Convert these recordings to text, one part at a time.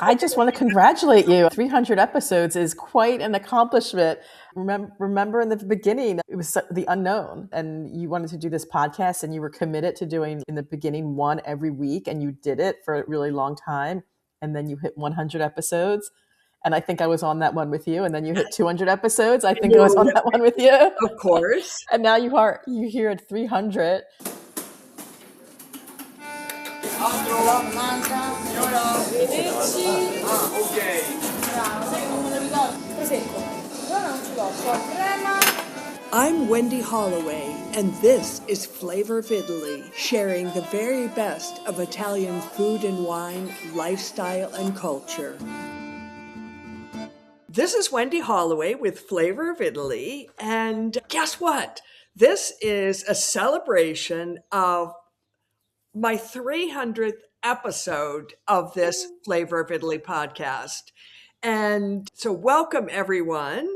I just want to congratulate you. 300 episodes is quite an accomplishment. Remember in the beginning, it was the unknown, and you wanted to do this podcast, and you were committed to doing in the beginning one every week, and you did it for a really long time. And then you hit 100 episodes. And I think I was on that one with you. And then you hit 200 episodes. I think I was on that one with you. Of course. And now you here at 300. I'm Wendy Holloway, and this is Flavor of Italy, sharing the very best of Italian food and wine, lifestyle, and culture. This is Wendy Holloway with Flavor of Italy, and guess what? This is a celebration of my 300th episode of this Flavor of Italy podcast. And so welcome, everyone.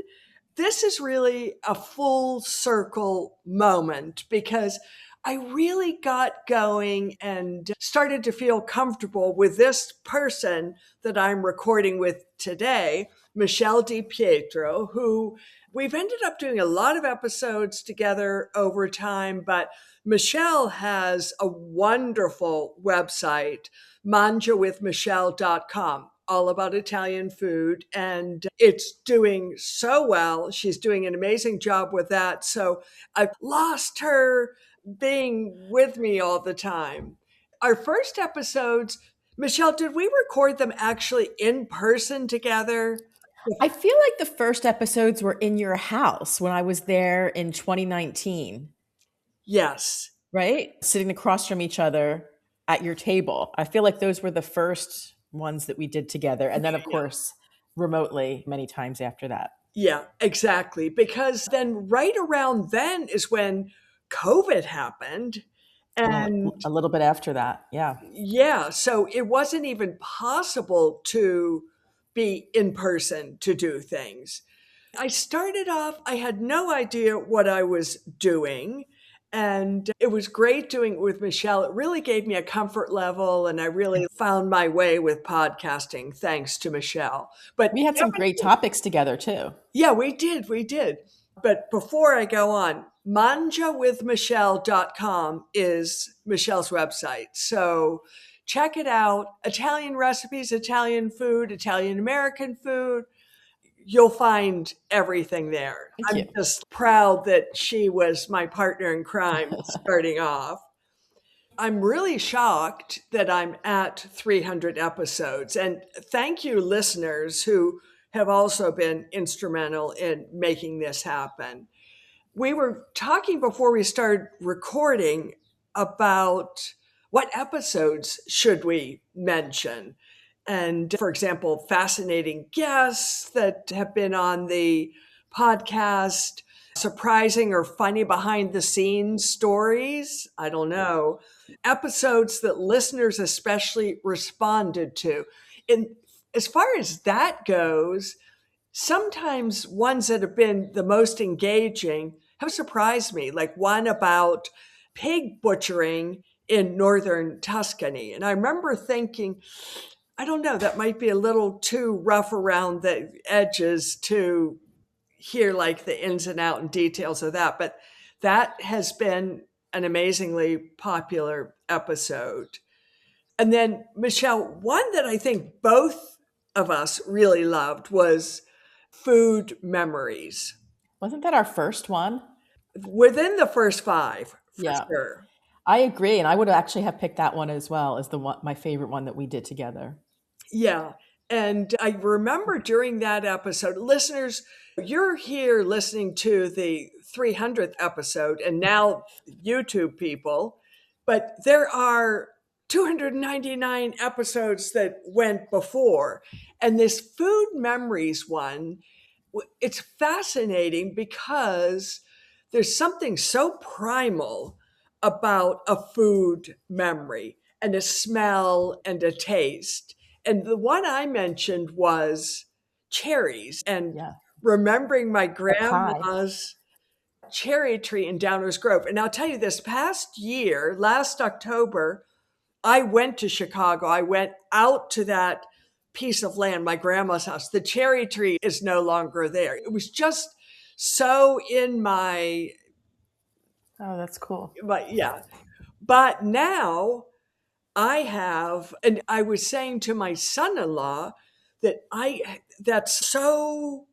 This is really a full circle moment because I really got going and started to feel comfortable with this person that I'm recording with today, Michele DiPietro, who we've ended up doing a lot of episodes together over time, but Michele has a wonderful website, mangiawithmichele.com, all about Italian food, and it's doing so well. She's doing an amazing job with that. So I've lost her being with me all the time. Our first episodes, Michele, did we record them actually in person together? I feel like the first episodes were in your house when I was there in 2019. Yes. Right? Sitting across from each other at your table. I feel like those were the first ones that we did together. And then, of course, remotely many times after that. Yeah, exactly. Because then right around then is when COVID happened. And a little bit after that. Yeah. Yeah. So it wasn't even possible to be in person to do things. I started off, I had no idea what I was doing. And it was great doing it with Michele. It really gave me a comfort level, and I really found my way with podcasting thanks to Michele. But we had some great topics together too. Yeah, we did. We did. But before I go on, mangiawithmichele.com is Michele's website. So check it out. Italian recipes, Italian food, Italian American food. You'll find everything there. I'm just proud that she was my partner in crime starting off. I'm really shocked that I'm at 300 episodes. And thank you, listeners, who have also been instrumental in making this happen. We were talking before we started recording about what episodes should we mention. And for example, fascinating guests that have been on the podcast, surprising or funny behind the scenes stories. I don't know. Episodes that listeners especially responded to. And as far as that goes, sometimes ones that have been the most engaging have surprised me, like one about pig butchering in northern Tuscany. And I remember thinking, I don't know, that might be a little too rough around the edges to hear like the ins and out and details of that. But that has been an amazingly popular episode. And then, Michele, one that I think both of us really loved was food memories. Wasn't that our first one? Within the first 5, for sure. I agree. And I would actually have picked that one as well as my favorite one that we did together. Yeah. And I remember during that episode, listeners, you're here listening to the 300th episode and now YouTube people, but there are 299 episodes that went before. And this food memories one, it's fascinating because there's something so primal about a food memory and a smell and a taste. And the one I mentioned was cherries and remembering my grandma's cherry tree in Downers Grove. And I'll tell you, this past year, last October, I went to Chicago. I went out to that piece of land, my grandma's house. The cherry tree is no longer there. It was just so in Oh, that's cool. yeah. But now I have, and I was saying to my son-in-law that that's so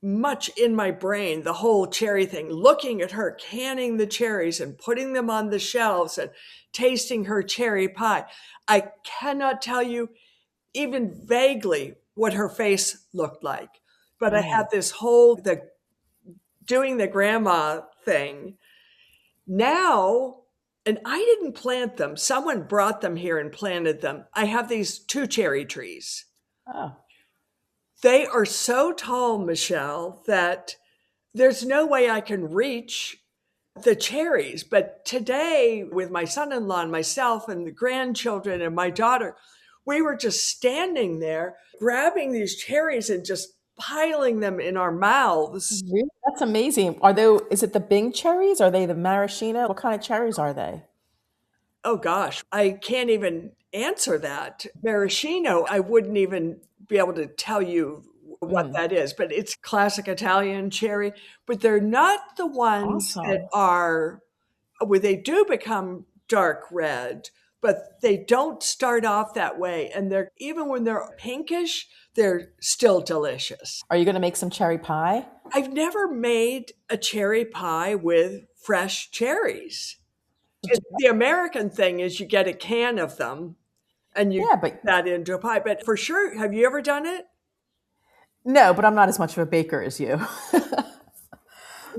much in my brain, the whole cherry thing, looking at her canning the cherries and putting them on the shelves and tasting her cherry pie. I cannot tell you even vaguely what her face looked like. But I had this whole doing the grandma thing. Now, and I didn't plant them. Someone brought them here and planted them. I have these 2 cherry trees. Oh, They are so tall, Michele, that there's no way I can reach the cherries. But today, with my son-in-law and myself and the grandchildren and my daughter, we were just standing there grabbing these cherries and just piling them in our mouths. really? That's amazing. Is it the Bing cherries? Are they the maraschino? What kind of cherries are they? Oh gosh, I can't even answer that. Maraschino, I wouldn't even be able to tell you what Mm, that is, but it's classic Italian cherry. But they're not the ones that awesome. are where they do become dark red, but they don't start off that way. And they're even when they're pinkish, they're still delicious. Are you going to make some cherry pie? I've never made a cherry pie with fresh cherries. The American thing is you get a can of them and you Yeah, put but that into a pie. But for sure, have you ever done it? no, but I'm not as much of a baker as you.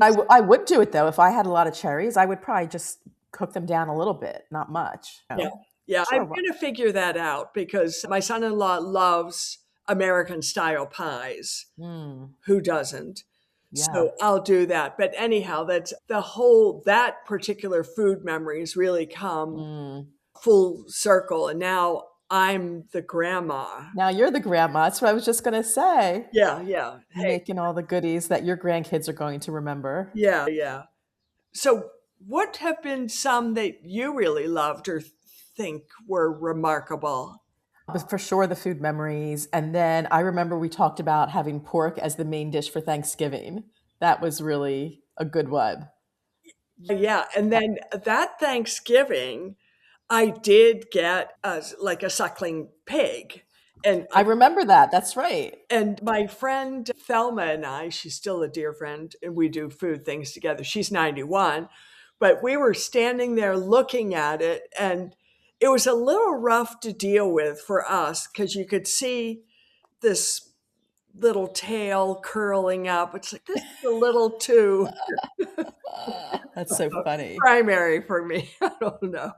I would do it though. If I had a lot of cherries, I would probably just cook them down a little bit, not much. Yeah. Yeah. I'm Sure. going to figure that out because my son in law loves American style pies. Mm, Who doesn't? yeah. So I'll do that. But anyhow, that's that particular food memories really come Mm. full circle. And now I'm the grandma. Now you're the grandma. That's what I was just going to say. Yeah. Yeah. Hey, Making all the goodies that your grandkids are going to remember. yeah. Yeah. So, what have been some that you really loved or think were remarkable? But for sure, the food memories. And then I remember we talked about having pork as the main dish for Thanksgiving. That was really a good one. Yeah, and then that Thanksgiving, I did get like a suckling pig, and I remember that. That's right. my friend Thelma and I, she's still a dear friend, and we do food things together. She's 91, but we were standing there looking at it, and it was a little rough to deal with for us because you could see this little tail curling up. It's like this is a little too That's so funny. primary for me. I don't know.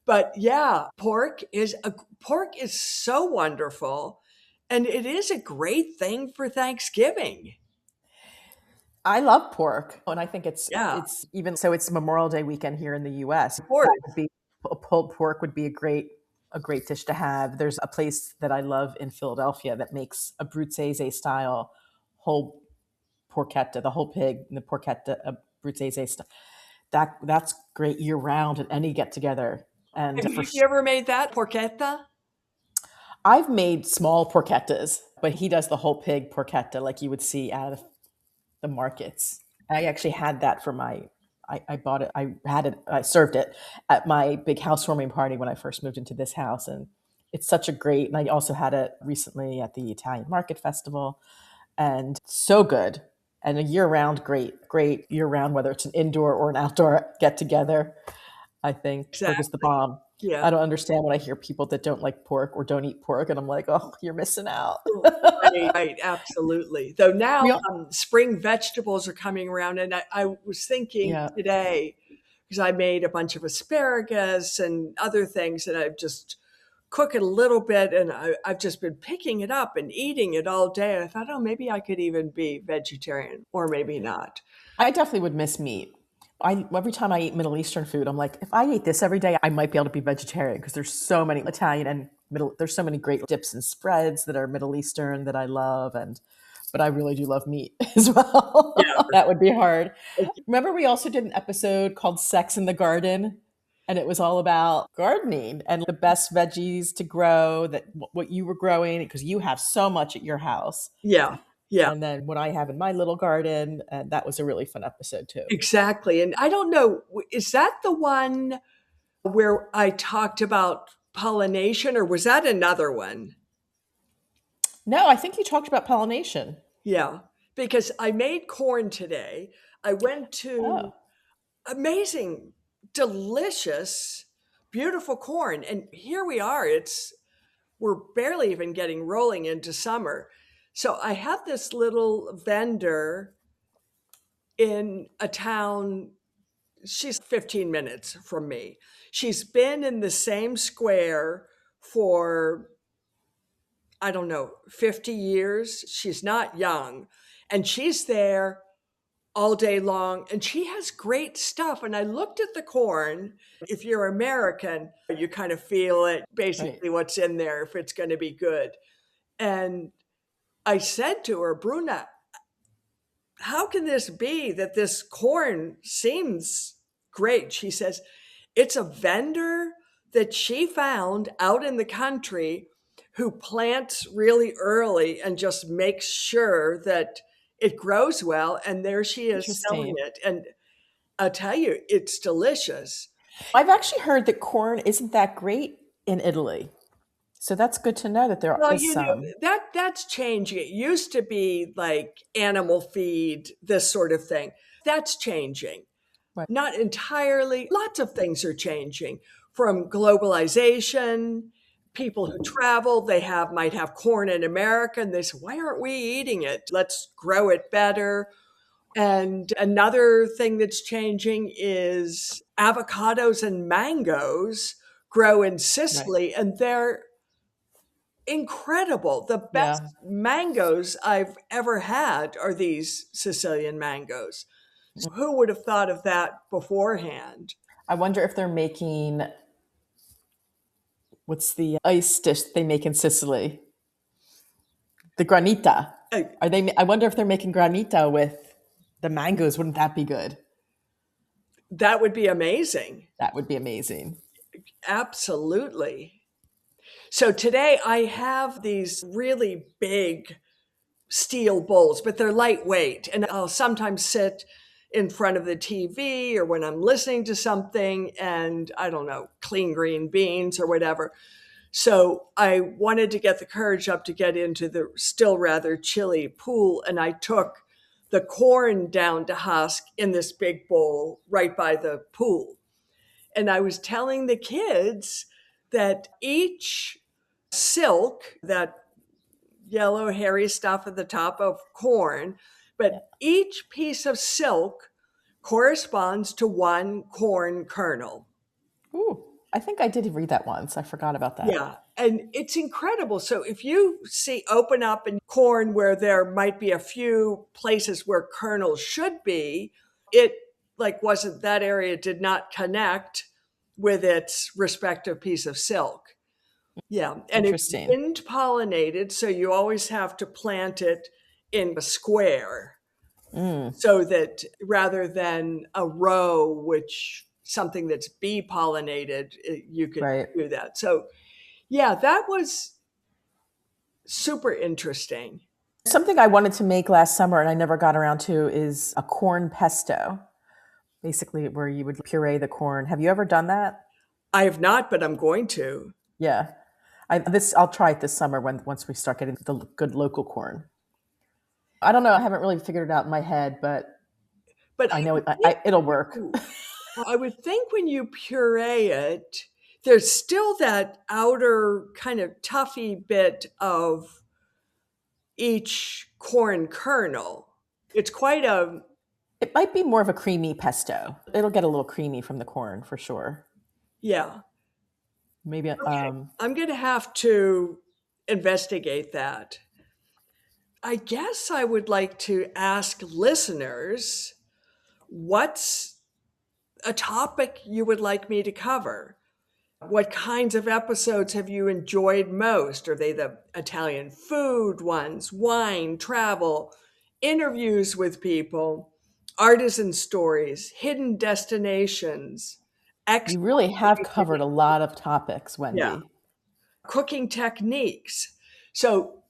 But yeah, pork is so wonderful and it is a great thing for Thanksgiving. I love pork, and I think Yeah, it's even so. It's Memorial Day weekend here in the U.S. of course. That would be a pulled pork would be a great dish to have. There's a place that I love in Philadelphia that makes a bruzzese style whole porchetta, the whole pig, and the porchetta, bruzzese style. That's great year round at any get together. And Have you ever made that porchetta? I've made small porchettas, but he does the whole pig porchetta like you would see out of the markets. I actually had that for I bought it, I had it, I served it at my big housewarming party when I first moved into this house. And it's such a great, and I also had it recently at the Italian Market Festival and so good. And a year round, great year round, whether it's an indoor or an outdoor get together. I think pork is the Exactly. bomb. Yeah. I don't understand when I hear people that don't like pork or don't eat pork, and I'm like, oh, you're missing out. Right, right, absolutely. Though now We all, spring vegetables are coming around, and I was thinking yeah. today because I made a bunch of asparagus and other things, and I've just cook it a little bit, and I've just been picking it up and eating it all day. And I thought, oh, maybe I could even be vegetarian, or maybe not. I definitely would miss meat. Every time I eat Middle Eastern food, I'm like, if I ate this every day, I might be able to be vegetarian because there's so many Italian and there's so many great dips and spreads that are Middle Eastern that I love, but I really do love meat as well. Yeah, That would be hard. Remember, we also did an episode called "Sex in the Garden." And it was all about gardening and the best veggies to grow, that what you were growing, because you have so much at your house. Yeah. Yeah. And then what I have in my little garden. And that was a really fun episode too. Exactly. And I don't know, is that the one where I talked about pollination, or was that another one? No, I think you talked about pollination. Yeah. Because I made corn today. I went to Oh, amazing, delicious, beautiful corn. And here we are. We're barely even getting rolling into summer. So I have this little vendor in a town. She's 15 minutes from me. She's been in the same square for, I don't know, 50 years. She's not young. And she's there all day long. And she has great stuff. And I looked at the corn. If you're American, you kind of feel it, right. basically what's in there, if it's going to be good. And I said to her, Bruna, how can this be that this corn seems great? She says, it's a vendor that she found out in the country who plants really early and just makes sure that it grows well. And there she is selling Interesting. it. And I'll tell you, it's delicious. I've actually heard that corn isn't that great in Italy. So that's good to know that there Well, is some. that's changing. It used to be like animal feed, this sort of thing. That's changing. Right. Not entirely. Lots of things are changing, from globalization. People who travel, might have corn in America and they say, why aren't we eating it? Let's grow it better. And another thing that's changing is avocados and mangoes grow in Right. Sicily, and they're incredible. The best Yeah. mangoes I've ever had are these Sicilian mangoes. Who would have thought of that beforehand? I wonder if they're making, what's the ice dish they make in Sicily? The granita. Uh, I wonder if they're making granita with the mangoes. Wouldn't that be good? that would be amazing. That would be amazing. Absolutely. So today I have these really big steel bowls, but they're lightweight. And I'll sometimes sit in front of the TV or when I'm listening to something and I don't know, clean green beans or whatever. So I wanted to get the courage up to get into the still rather chilly pool. And I took the corn down to husk in this big bowl right by the pool. And I was telling the kids that each silk, that yellow hairy stuff at the top of corn, Yeah. but each piece of silk corresponds to one corn kernel. Ooh, I think I did read that once. I forgot about that. Yeah. And it's incredible. So if you see open up in corn where there might be a few places where kernels should be, it like wasn't that area did not connect with its respective piece of silk. Yeah. And it's Interesting. wind pollinated. So you always have to plant it in a square Mm, so that rather than a row, which something that's bee pollinated, you could right. do that. So yeah, that was super interesting. Something I wanted to make last summer and I never got around to is a corn pesto. Basically, where you would puree the corn. Have you ever done that? I have not, but I'm going to. Yeah. I'll try it this summer once we start getting the good local corn. I don't know. I haven't really figured it out in my head, but But I know it'll work. I would think when you puree it, there's still that outer kind of toughy bit of each corn kernel. It's quite a, It might be more of a creamy pesto. It'll get a little creamy from the corn for sure. yeah. Maybe Okay. I'm going to have to investigate that. I guess I would like to ask listeners, what's a topic you would like me to cover? What kinds of episodes have you enjoyed most? Are they the Italian food ones, wine, travel, interviews with people, artisan stories, hidden destinations, You excellent really have cooking, covered a lot of topics, yeah, Wendy. cooking techniques. So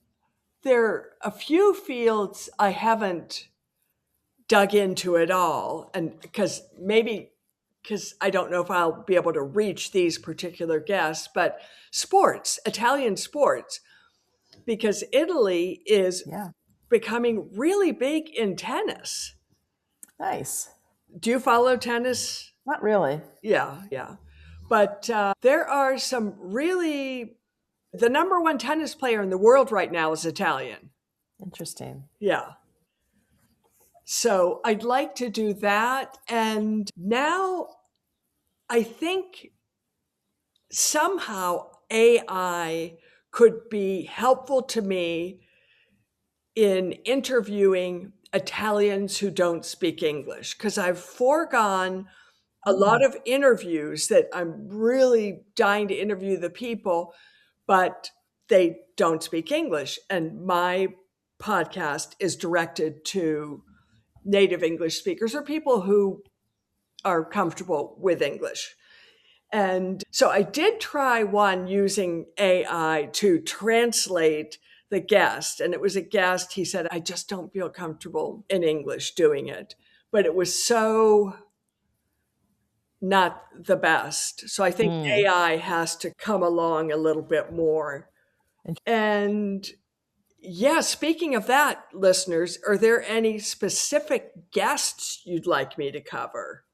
there are a few fields I haven't dug into at all, and because I don't know if I'll be able to reach these particular guests, but sports, Italian sports, because Italy is Yeah. becoming really big in tennis. Nice. Do you follow tennis? Not really. Yeah, yeah. But there are some really, the number one tennis player in the world right now is Italian. Interesting. Yeah. So I'd like to do that. And now I think somehow AI could be helpful to me in interviewing Italians who don't speak English because I've foregone a lot Mm, of interviews that I'm really dying to interview the people, but they don't speak English. And my podcast is directed to native English speakers or people who are comfortable with English. And so I did try one using AI to translate the guest. And it was a guest, he said, I just don't feel comfortable in English doing it. But it was so not the best. So I think mm. AI has to come along a little bit more. And yeah, speaking of that, listeners, are there any specific guests you'd like me to cover?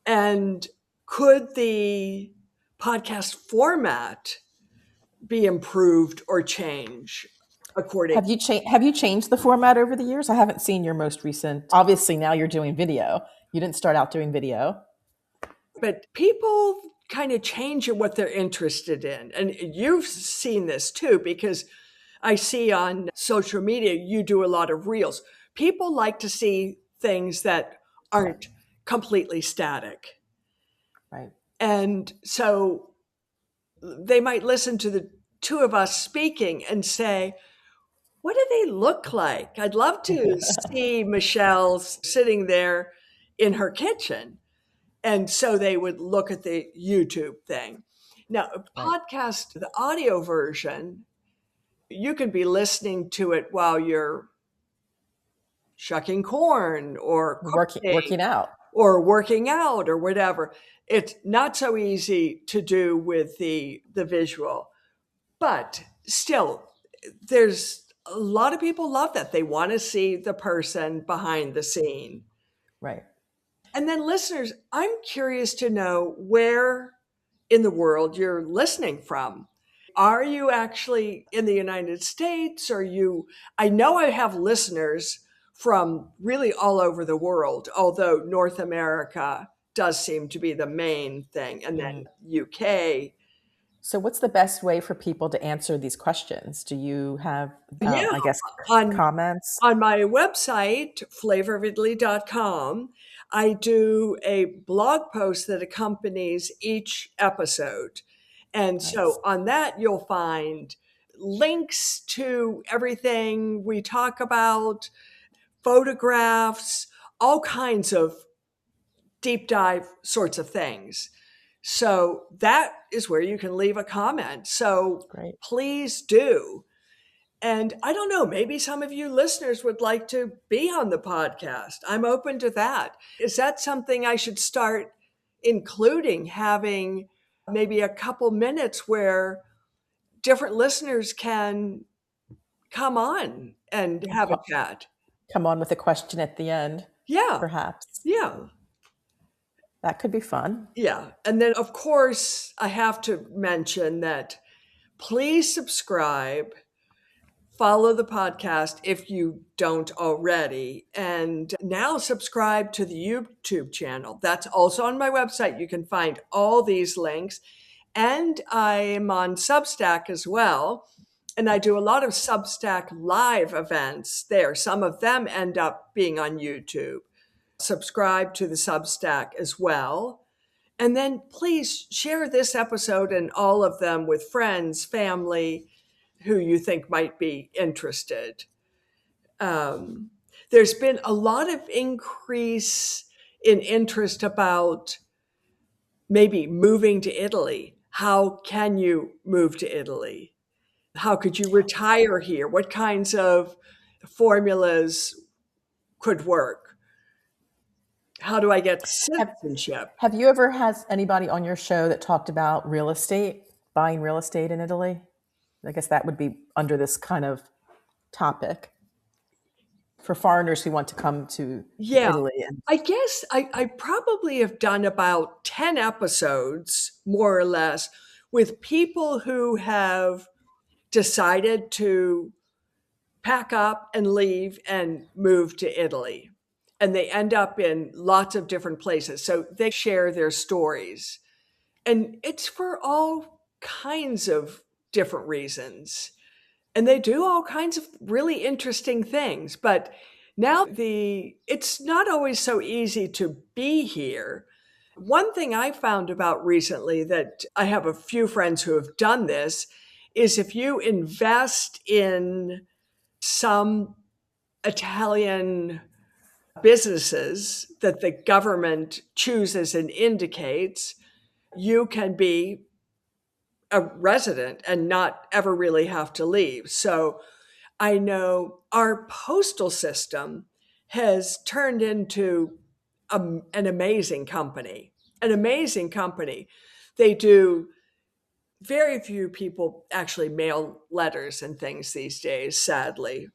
And could the podcast format be improved or change according? Have you changed the format over the years? I haven't seen your most recent. Obviously, now you're doing video. You didn't start out doing video. But people kind of change in what they're interested in. And you've seen this too, because I see on social media you do a lot of reels. People like to see things that aren't completely static. Right. And so they might listen to the two of us speaking and say, what do they look like? I'd love to see Michelle sitting there in her kitchen. And so they would look at the YouTube thing. Now, a Right. podcast, the audio version, you can be listening to it while you're shucking corn or cooking Working out. or working out or whatever. It's not so easy to do with the visual, but still, there's a lot of people love that. They want to see the person behind the scene. Right. And then, listeners, I'm curious to know where in the world you're listening from. Are you actually in the United States? Are you? I know I have listeners from really all over the world, although North America does seem to be the main thing, and then Mm. UK. So, what's the best way for people to answer these questions? Do you have, Yeah, I guess, on comments? on my website, flavorofitaly.com, I do a blog post that accompanies each episode. And Nice. so on that, you'll find links to everything we talk about, photographs, all kinds of deep dive sorts of things. So that is where you can leave a comment. So Great. please do. And I don't know, maybe some of you listeners would like to be on the podcast. I'm open to that. Is that something I should start including, having maybe a couple minutes where different listeners can come on and And have a chat? come on with a question at the end, Yeah, perhaps. yeah, That could be fun. yeah. And then, of course, I have to mention that please subscribe. Follow the podcast if you don't already. And now subscribe to the YouTube channel. That's also on my website. You can find all these links. And I am on Substack as well. And I do a lot of Substack live events there. Some of them end up being on YouTube. Subscribe to the Substack as well. And then please share this episode and all of them with friends, family, who you think might be interested. There's been a lot of increase in interest about maybe moving to Italy. How can you move to Italy? How could you retire here? What kinds of formulas could work? How do I get Have citizenship? Have you ever had anybody on your show that talked about real estate, buying real estate in Italy? I guess that would be under this kind of topic for foreigners who want to come to Yeah, Italy. And I guess I probably have done about 10 episodes, more or less, with people who have decided to pack up and leave and move to Italy. And they end up in lots of different places. So they share their stories. And it's for all kinds of different reasons. And they do all kinds of really interesting things. But now it's not always so easy to be here. One thing I found about recently that I have a few friends who have done this is if you invest in some Italian businesses that the government chooses and indicates, you can be a resident and not ever really have to leave. So I know our postal system has turned into an amazing company. An amazing company. They do very few people actually mail letters and things these days, sadly.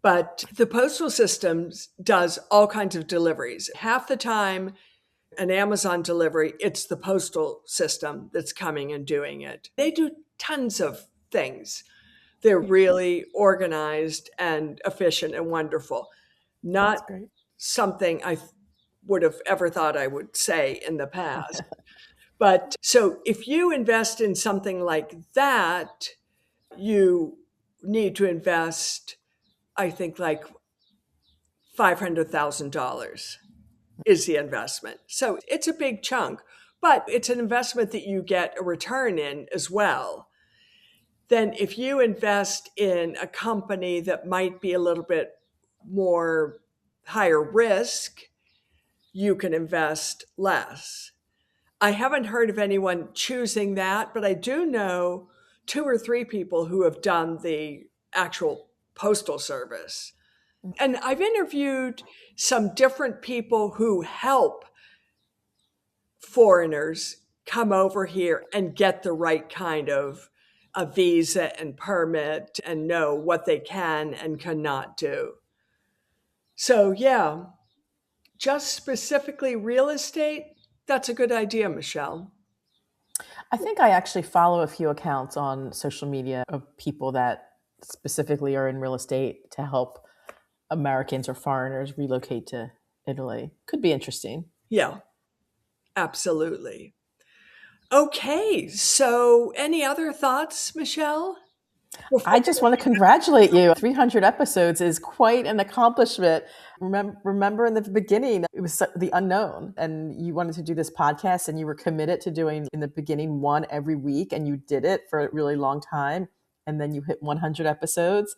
But the postal system does all kinds of deliveries. Half the time, an Amazon delivery, it's the postal system that's coming and doing it. They do tons of things. They're really organized and efficient and wonderful. that's Not great. something I would have ever thought I would say in the past. But so if you invest in something like that, you need to invest, I think, like $500,000 is the investment. So it's a big chunk, but it's an investment that you get a return in as well. Then if you invest in a company that might be a little bit more higher risk, you can invest less. I haven't heard of anyone choosing that, but I do know two or three people who have done the actual postal service. And I've interviewed some different people who help foreigners come over here and get the right kind of a visa and permit and know what they can and cannot do. So, yeah, just specifically real estate, that's a good idea, Michelle. I think I actually follow a few accounts on social media of people that specifically are in real estate to help Americans or foreigners relocate to Italy. Could be interesting. Yeah, absolutely. Okay, so any other thoughts, Michelle? I Before just want to congratulate you. 300 episodes is quite an accomplishment. Remember in the beginning, it was the unknown, and you wanted to do this podcast, and you were committed to doing in the beginning one every week, and you did it for a really long time. And then you hit 100 episodes.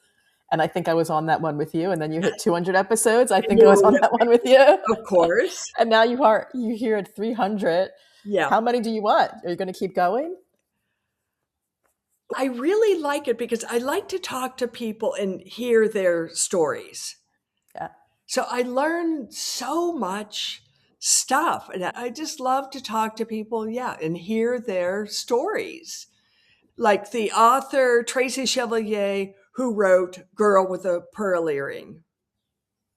And I think I was on that one with you. And then you hit 200 episodes. I think I was on that one with you. of course. And now you here at 300. Yeah. How many do you want? Are you going to keep going? I really like it because I like to talk to people and hear their stories. Yeah. So I learn so much stuff. And I just love to talk to people, yeah, and hear their stories. Like the author, Tracy Chevalier, who wrote Girl with a Pearl Earring.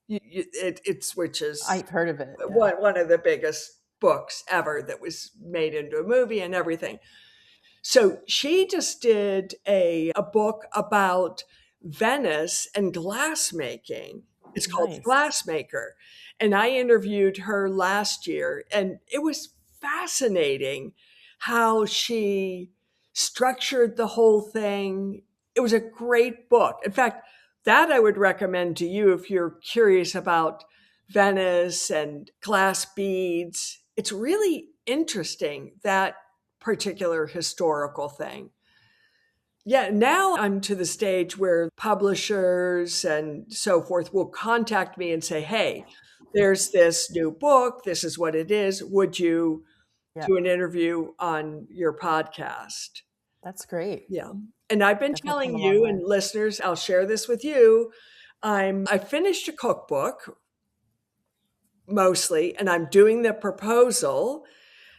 Which is I've heard of it. Yeah. one of the biggest books ever that was made into a movie and everything. So she just did a book about Venice and glassmaking. It's called The Nice. Glassmaker. And I interviewed her last year, and it was fascinating how she structured the whole thing. It was a great book. In fact, that I would recommend to you if you're curious about Venice and glass beads. It's really interesting, that particular historical thing. Yeah, now I'm to the stage where publishers and so forth will contact me and say, hey, there's this new book. This is what it is. Would you do an interview on your podcast. That's great. Yeah. And I've been Definitely come telling a long you way. and listeners, I'll share this with you. I finished a cookbook mostly, and I'm doing the proposal,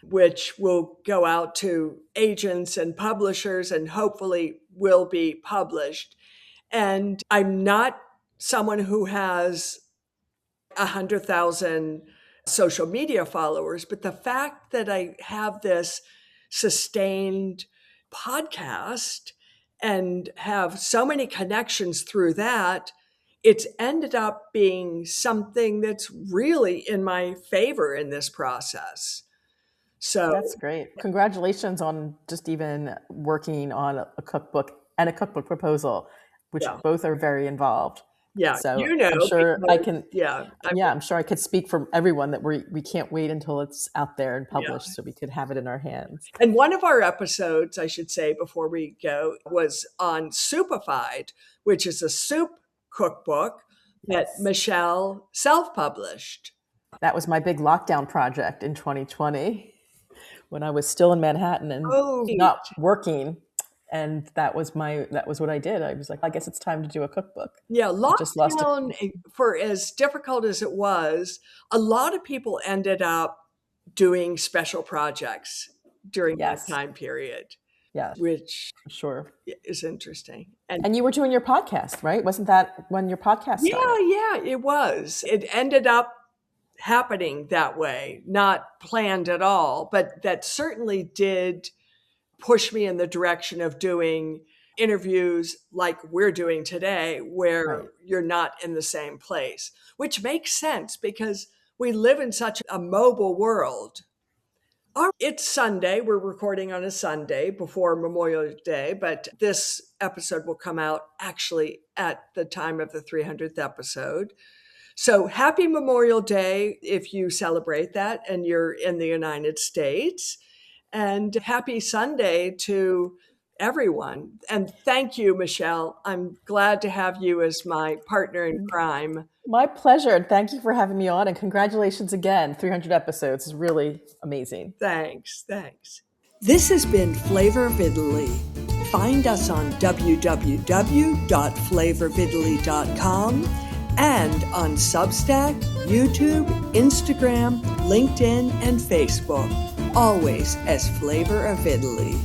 which will go out to agents and publishers and hopefully will be published. And I'm not someone who has 100,000 social media followers, but the fact that I have this sustained podcast and have so many connections through that, it's ended up being something that's really in my favor in this process. So That's great. Congratulations on just even working on a cookbook and a cookbook proposal, which yeah, both are very involved. yeah, So you know, I'm sure I because, can, yeah, I'm sure I could speak for everyone that we can't wait until it's out there and yeah. published so we could have it in our hands. And one of our episodes, I should say before we go, was on Soupified, which is a soup cookbook that Yes. Michele self-published. That was my big lockdown project in 2020 when I was still in Manhattan and not working. And that was what I did. I was like, I guess it's time to do a cookbook. Yeah, lockdown, for as difficult as it was, a lot of people ended up doing special projects during that time period. Yeah, which sure is interesting. And you were doing your podcast, right? Wasn't that when your podcast started? Yeah, it was. It ended up happening that way, not planned at all, but that certainly did push me in the direction of doing interviews like we're doing today, where you're not in the same place, which makes sense because we live in such a mobile world. It's Sunday. We're recording on a Sunday before Memorial Day, but this episode will come out actually at the time of the 300th episode. So happy Memorial Day if you celebrate that and you're in the United States. And happy Sunday to everyone. And thank you, Michele. I'm glad to have you as my partner in crime. My pleasure. And thank you for having me on. And congratulations again. 300 episodes is really amazing. Thanks. This has been Flavor of Italy. Find us on www.flavorofitaly.com and on Substack, YouTube, Instagram, LinkedIn, and Facebook, always as Flavor of Italy.